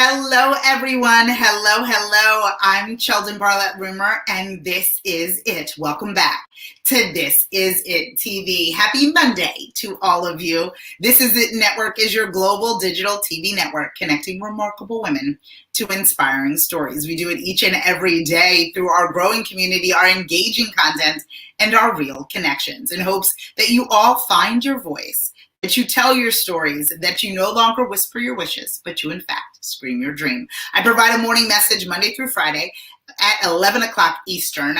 Hello, everyone. Hello. I'm Sheldon Barlett Rumor, and this is it. Welcome back to This Is It TV. Happy Monday to all of you. This Is It Network is your global digital TV network connecting remarkable women to inspiring stories. We do it each and every day through our growing community, our engaging content, and our real connections in hopes that you all find your voice, that you tell your stories, that you no longer whisper your wishes, but you in fact scream your dream. I provide a morning message Monday through Friday at 11 o'clock Eastern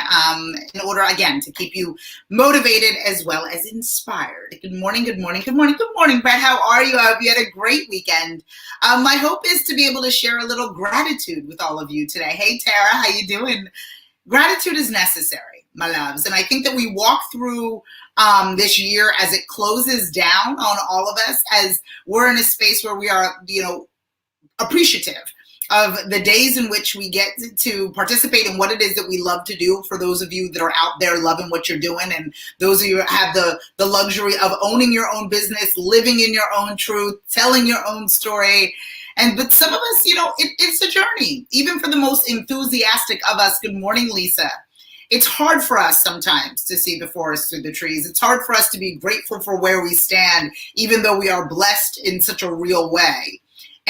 in order, again, to keep you motivated as well as inspired. Good morning, Brett. How are you? I hope you had a great weekend. My hope is to be able to share a little gratitude with all of you today. Hey, Tara, how you doing? Gratitude is necessary, my loves, and I think that we walk through this year as it closes down on all of us, as we're in a space where we are, appreciative of the days in which we get to participate in what it is that we love to do. For those of you that are out there loving what you're doing, and those of you that have the luxury of owning your own business, living in your own truth, telling your own story. But some of us, it's a journey. Even for the most enthusiastic of us, good morning, Lisa. It's hard for us sometimes to see the forest through the trees. It's hard for us to be grateful for where we stand, even though we are blessed in such a real way.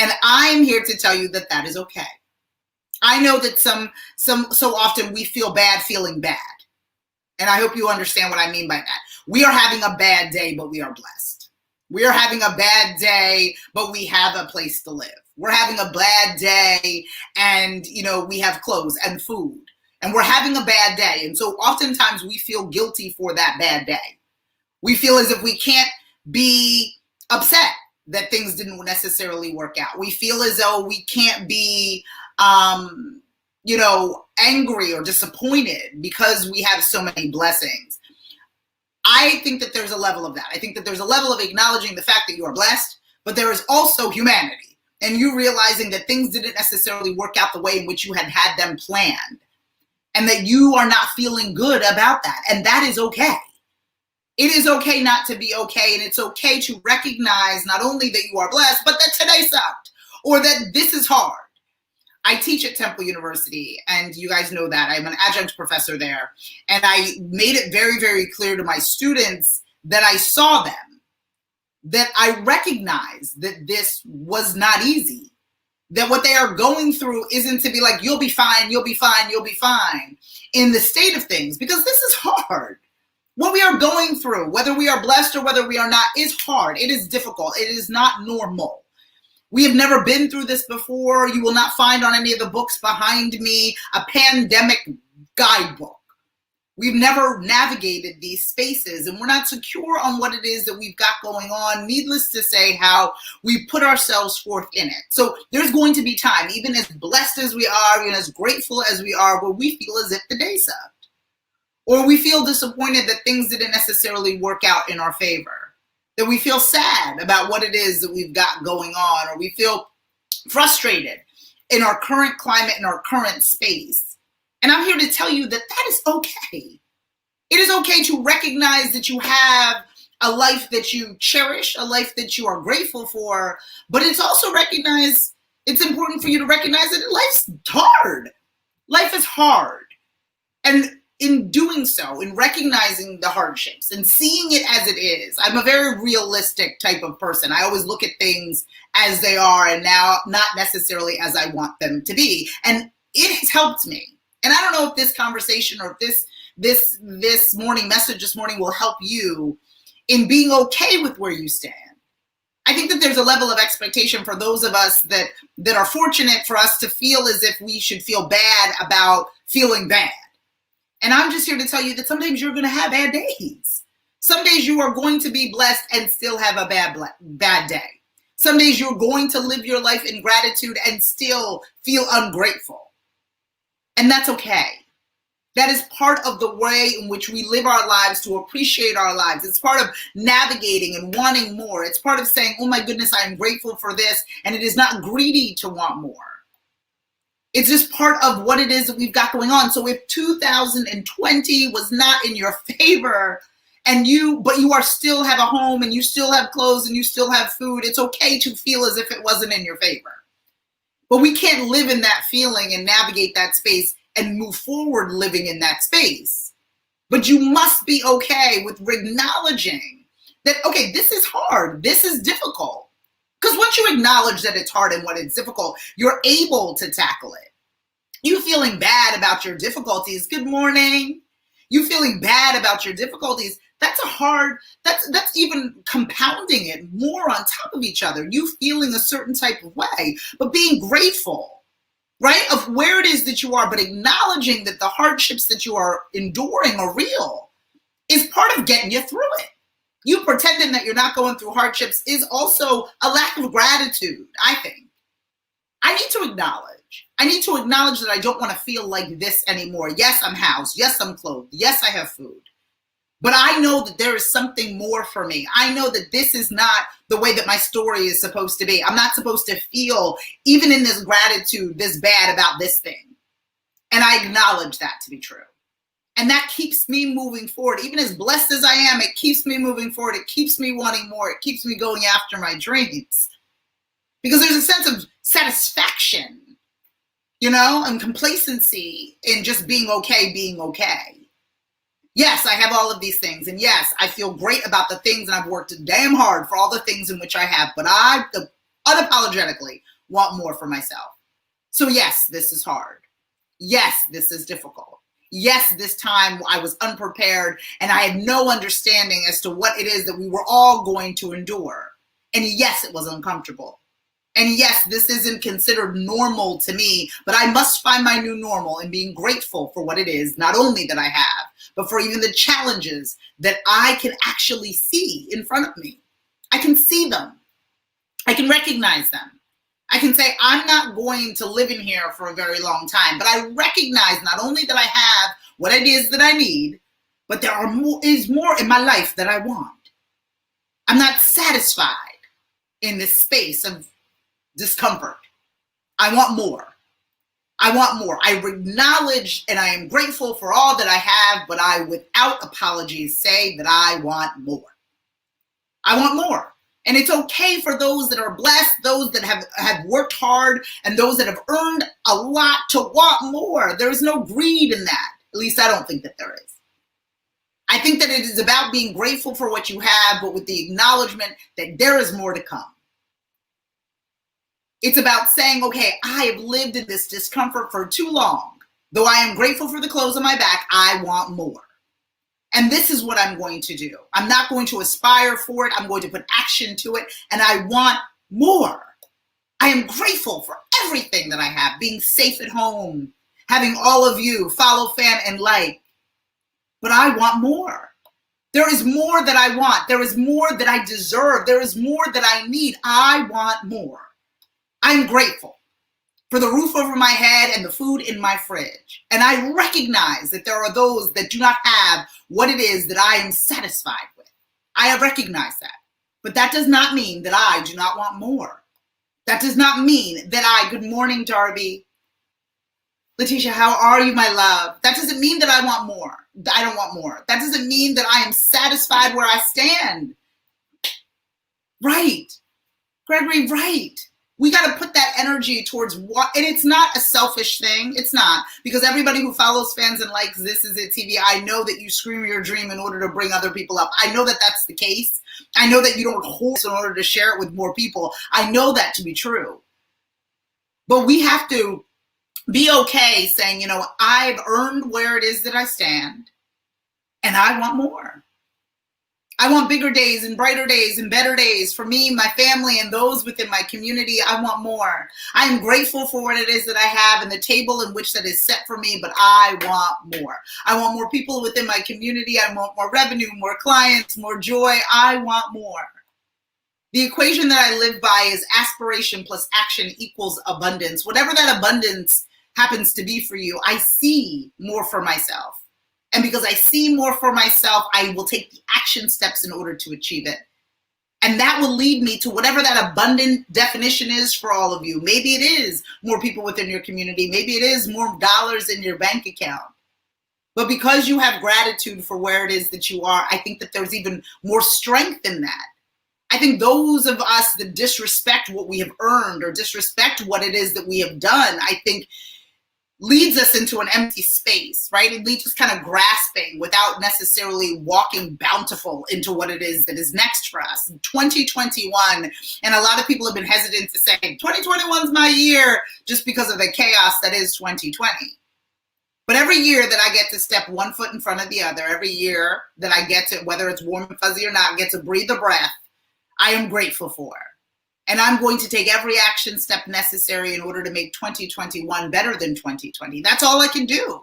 And I'm here to tell you that that is okay. I know that so often we feel bad feeling bad. And I hope you understand what I mean by that. We are having a bad day, but we are blessed. We are having a bad day, but we have a place to live. We're having a bad day and, we have clothes and food. And we're having a bad day. And so oftentimes we feel guilty for that bad day. We feel as if we can't be upset that things didn't necessarily work out. We feel as though we can't be, angry or disappointed because we have so many blessings. I think that there's a level of that. I think that there's a level of acknowledging the fact that you are blessed, but there is also humanity and you realizing that things didn't necessarily work out the way in which you had them planned, and that you are not feeling good about that. And that is okay. It is okay not to be okay. And it's okay to recognize not only that you are blessed, but that today sucked or that this is hard. I teach at Temple University, and you guys know that. I'm an adjunct professor there. And I made it very, very clear to my students that I saw them, that I recognized that this was not easy. That what they are going through isn't to be like, you'll be fine in the state of things, because this is hard. What we are going through, whether we are blessed or whether we are not, is hard. It is difficult. It is not normal. We have never been through this before. You will not find on any of the books behind me a pandemic guidebook. We've never navigated these spaces, and we're not secure on what it is that we've got going on. Needless to say, how we put ourselves forth in it. So there's going to be time, even as blessed as we are, and as grateful as we are, where we feel as if the day sucked. Or we feel disappointed that things didn't necessarily work out in our favor. That we feel sad about what it is that we've got going on, or we feel frustrated in our current climate, in our current space. And I'm here to tell you that that is okay. It is okay to recognize that you have a life that you cherish, a life that you are grateful for, but it's also it's important for you to recognize that life's hard. Life is hard. And in doing so, in recognizing the hardships and seeing it as it is, I'm a very realistic type of person. I always look at things as they are and now not necessarily as I want them to be. And it has helped me. And I don't know if this conversation or if this morning message this morning will help you in being okay with where you stand. I think that there's a level of expectation for those of us that are fortunate for us to feel as if we should feel bad about feeling bad. And I'm just here to tell you that sometimes you're going to have bad days. Some days you are going to be blessed and still have a bad day. Some days you're going to live your life in gratitude and still feel ungrateful. And that's okay. That is part of the way in which we live our lives, to appreciate our lives. It's part of navigating and wanting more. It's part of saying, oh my goodness, I am grateful for this. And it is not greedy to want more. It's just part of what it is that we've got going on. So if 2020 was not in your favor, but you are still have a home and you still have clothes and you still have food, it's okay to feel as if it wasn't in your favor. But we can't live in that feeling and navigate that space and move forward living in that space. But you must be okay with acknowledging that, okay, this is hard, this is difficult. Because once you acknowledge that it's hard and what it's difficult, you're able to tackle it. You feeling bad about your difficulties, good morning. You feeling bad about your difficulties, that's that's even compounding it more on top of each other. You feeling a certain type of way, but being grateful, right, of where it is that you are, but acknowledging that the hardships that you are enduring are real is part of getting you through it. You pretending that you're not going through hardships is also a lack of gratitude, I think. I need to acknowledge that I don't want to feel like this anymore. Yes, I'm housed. Yes, I'm clothed. Yes, I have food. But I know that there is something more for me. I know that this is not the way that my story is supposed to be. I'm not supposed to feel, even in this gratitude, this bad about this thing. And I acknowledge that to be true. And that keeps me moving forward. Even as blessed as I am, it keeps me moving forward. It keeps me wanting more. It keeps me going after my dreams. Because there's a sense of satisfaction, and complacency in just being okay, being okay. Yes, I have all of these things. And yes, I feel great about the things, and I've worked damn hard for all the things in which I have. But I unapologetically want more for myself. So yes, this is hard. Yes, this is difficult. Yes, this time I was unprepared and I had no understanding as to what it is that we were all going to endure. And yes, it was uncomfortable. And yes, this isn't considered normal to me, but I must find my new normal in being grateful for what it is, not only that I have, but for even the challenges that I can actually see in front of me. I can see them. I can recognize them. I can say, I'm not going to live in here for a very long time, but I recognize not only that I have what it is that I need, but there is more in my life that I want. I'm not satisfied in this space of discomfort. I want more. I want more. I acknowledge and I am grateful for all that I have, but I, without apologies, say that I want more. I want more. And it's okay for those that are blessed, those that have worked hard, and those that have earned a lot to want more. There is no greed in that. At least I don't think that there is. I think that it is about being grateful for what you have, but with the acknowledgement that there is more to come. It's about saying, okay, I have lived in this discomfort for too long. Though I am grateful for the clothes on my back, I want more. And this is what I'm going to do. I'm not going to aspire for it. I'm going to put action to it. And I want more. I am grateful for everything that I have, being safe at home, having all of you follow, fan, and like. But I want more. There is more that I want. There is more that I deserve. There is more that I need. I want more. I'm grateful for the roof over my head and the food in my fridge. And I recognize that there are those that do not have what it is that I am satisfied with. I have recognized that. But that does not mean that I do not want more. That does not mean that good morning, Darby. Letitia, how are you, my love? That doesn't mean that I want more. I don't want more. That doesn't mean that I am satisfied where I stand. Right. Gregory, right. We got to put that energy towards what, and it's not a selfish thing. It's not, because everybody who follows, fans, and likes This Is It TV, I know that you scream your dream in order to bring other people up. I know that that's the case. I know that you don't hold in order to share it with more people. I know that to be true. But we have to be okay saying, I've earned where it is that I stand, and I want more. I want bigger days and brighter days and better days for me, my family, and those within my community. I want more. I am grateful for what it is that I have and the table in which that is set for me, but I want more. I want more people within my community. I want more revenue, more clients, more joy. I want more. The equation that I live by is aspiration plus action equals abundance. Whatever that abundance happens to be for you, I see more for myself. And because I see more for myself, I will take the action steps in order to achieve it. And that will lead me to whatever that abundant definition is for all of you. Maybe it is more people within your community. Maybe it is more dollars in your bank account. But because you have gratitude for where it is that you are, I think that there's even more strength in that. I think those of us that disrespect what we have earned or disrespect what it is that we have done, I think leads us into an empty space, right? It leads us kind of grasping without necessarily walking bountiful into what it is that is next for us. 2021, and a lot of people have been hesitant to say 2021 is my year just because of the chaos that is 2020. But every year that I get to step one foot in front of the other, every year that I get to, whether it's warm and fuzzy or not, get to breathe a breath, I am grateful for. And I'm going to take every action step necessary in order to make 2021 better than 2020. That's all I can do.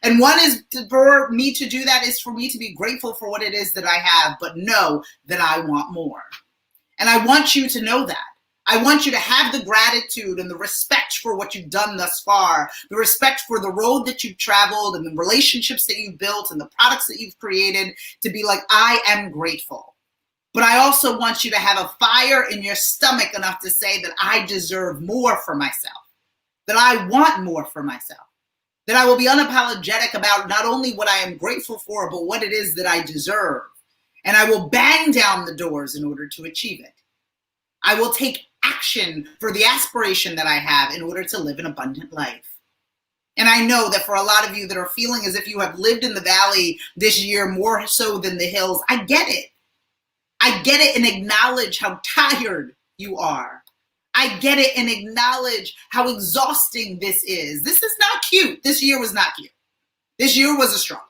And one is for me to do that is for me to be grateful for what it is that I have, but know that I want more. And I want you to know that. I want you to have the gratitude and the respect for what you've done thus far, the respect for the road that you've traveled and the relationships that you've built and the products that you've created, to be like, I am grateful. But I also want you to have a fire in your stomach enough to say that I deserve more for myself, that I want more for myself, that I will be unapologetic about not only what I am grateful for, but what it is that I deserve. And I will bang down the doors in order to achieve it. I will take action for the aspiration that I have in order to live an abundant life. And I know that for a lot of you that are feeling as if you have lived in the valley this year more so than the hills, I get it. I get it and acknowledge how tired you are. I get it and acknowledge how exhausting this is. This is not cute. This year was not cute. This year was a struggle.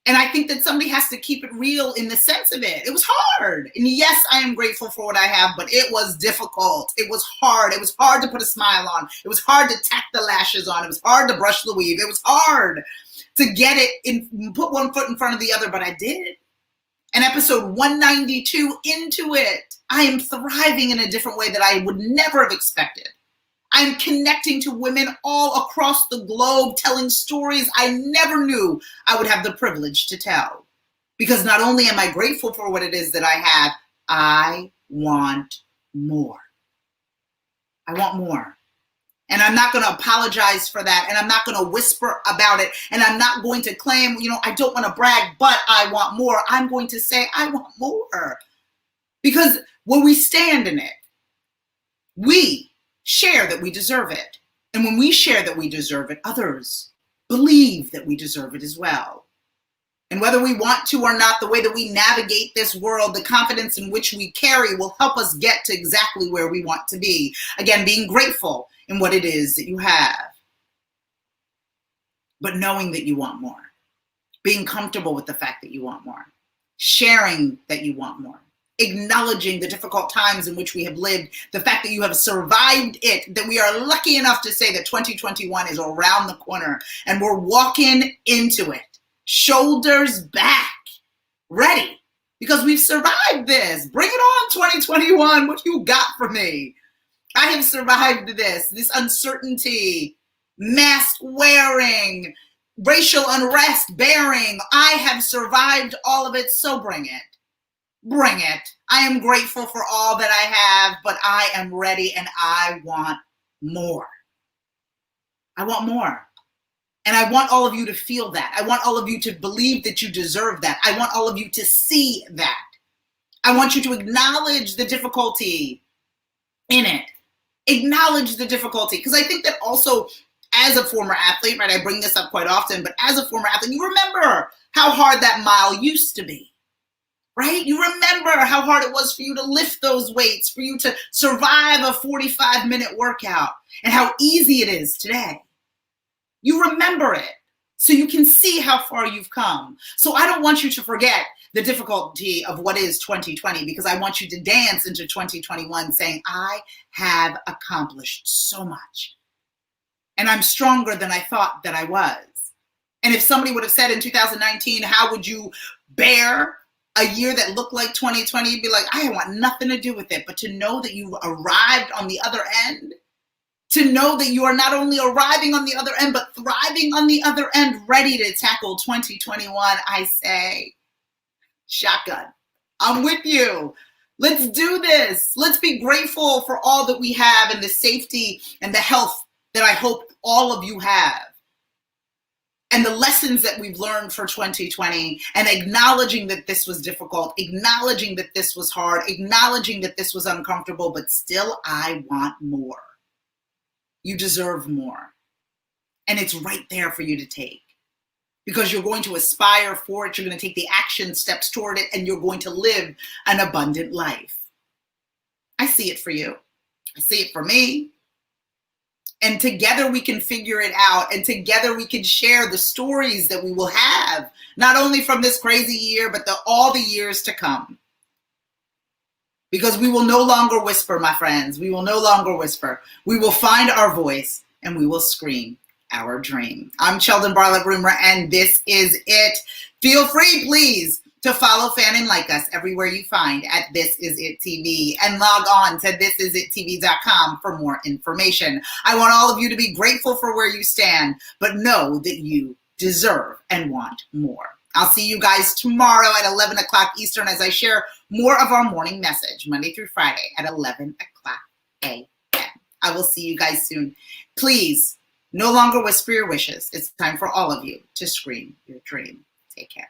And I think that somebody has to keep it real in the sense of it. It was hard. And yes, I am grateful for what I have, but it was difficult. It was hard. It was hard to put a smile on. It was hard to tack the lashes on. It was hard to brush the weave. It was hard to get it in, put one foot in front of the other, but I did. And episode 192 into it, I am thriving in a different way that I would never have expected. I'm connecting to women all across the globe, telling stories I never knew I would have the privilege to tell. Because not only am I grateful for what it is that I have, I want more. I want more. And I'm not going to apologize for that. And I'm not going to whisper about it. And I'm not going to claim, I don't want to brag, but I want more. I'm going to say, I want more. Because when we stand in it, we share that we deserve it. And when we share that we deserve it, others believe that we deserve it as well. And whether we want to or not, the way that we navigate this world, the confidence in which we carry will help us get to exactly where we want to be. Again, being grateful in what it is that you have, but knowing that you want more, being comfortable with the fact that you want more, sharing that you want more, acknowledging the difficult times in which we have lived, the fact that you have survived it, that we are lucky enough to say that 2021 is around the corner and we're walking into it, shoulders back, ready, because we've survived this. Bring it on, 2021. What you got for me? I have survived this uncertainty, mask wearing, racial unrest bearing. I have survived all of it, so bring it. Bring it. I am grateful for all that I have, but I am ready and I want more. I want more. And I want all of you to feel that. I want all of you to believe that you deserve that. I want all of you to see that. I want you to acknowledge the difficulty in it. Acknowledge the difficulty. Because I think that also, as a former athlete, right, I bring this up quite often, but as a former athlete, you remember how hard that mile used to be, right? You remember how hard it was for you to lift those weights, for you to survive a 45-minute workout, and how easy it is today. You remember it, so you can see how far you've come. So I don't want you to forget the difficulty of what is 2020, because I want you to dance into 2021 saying, I have accomplished so much. And I'm stronger than I thought that I was. And if somebody would have said in 2019, how would you bear a year that looked like 2020? You'd be like, I want nothing to do with it. But to know that you've arrived on the other end, to know that you are not only arriving on the other end, but thriving on the other end, ready to tackle 2021, I say, shotgun. I'm with you. Let's do this. Let's be grateful for all that we have and the safety and the health that I hope all of you have. and the lessons that we've learned for 2020, and acknowledging that this was difficult, acknowledging that this was hard, acknowledging that this was uncomfortable, but still I want more. You deserve more. And it's right there for you to take, because you're going to aspire for it. You're going to take the action steps toward it, and you're going to live an abundant life. I see it for you. I see it for me. And together we can figure it out, and together we can share the stories that we will have, not only from this crazy year, but all the years to come. Because we will no longer whisper, my friends. We will no longer whisper. We will find our voice, and we will scream our dream. I'm Sheldon Bartlett-Rumor, and this is it. Feel free, please, to follow, fan, and like us everywhere you find at This Is It TV, and log on to thisisittv.com for more information. I want all of you to be grateful for where you stand, but know that you deserve and want more. I'll see you guys tomorrow at 11 o'clock Eastern as I share more of our morning message, Monday through Friday at 11 o'clock a.m. I will see you guys soon. Please, no longer whisper your wishes. It's time for all of you to scream your dream. Take care.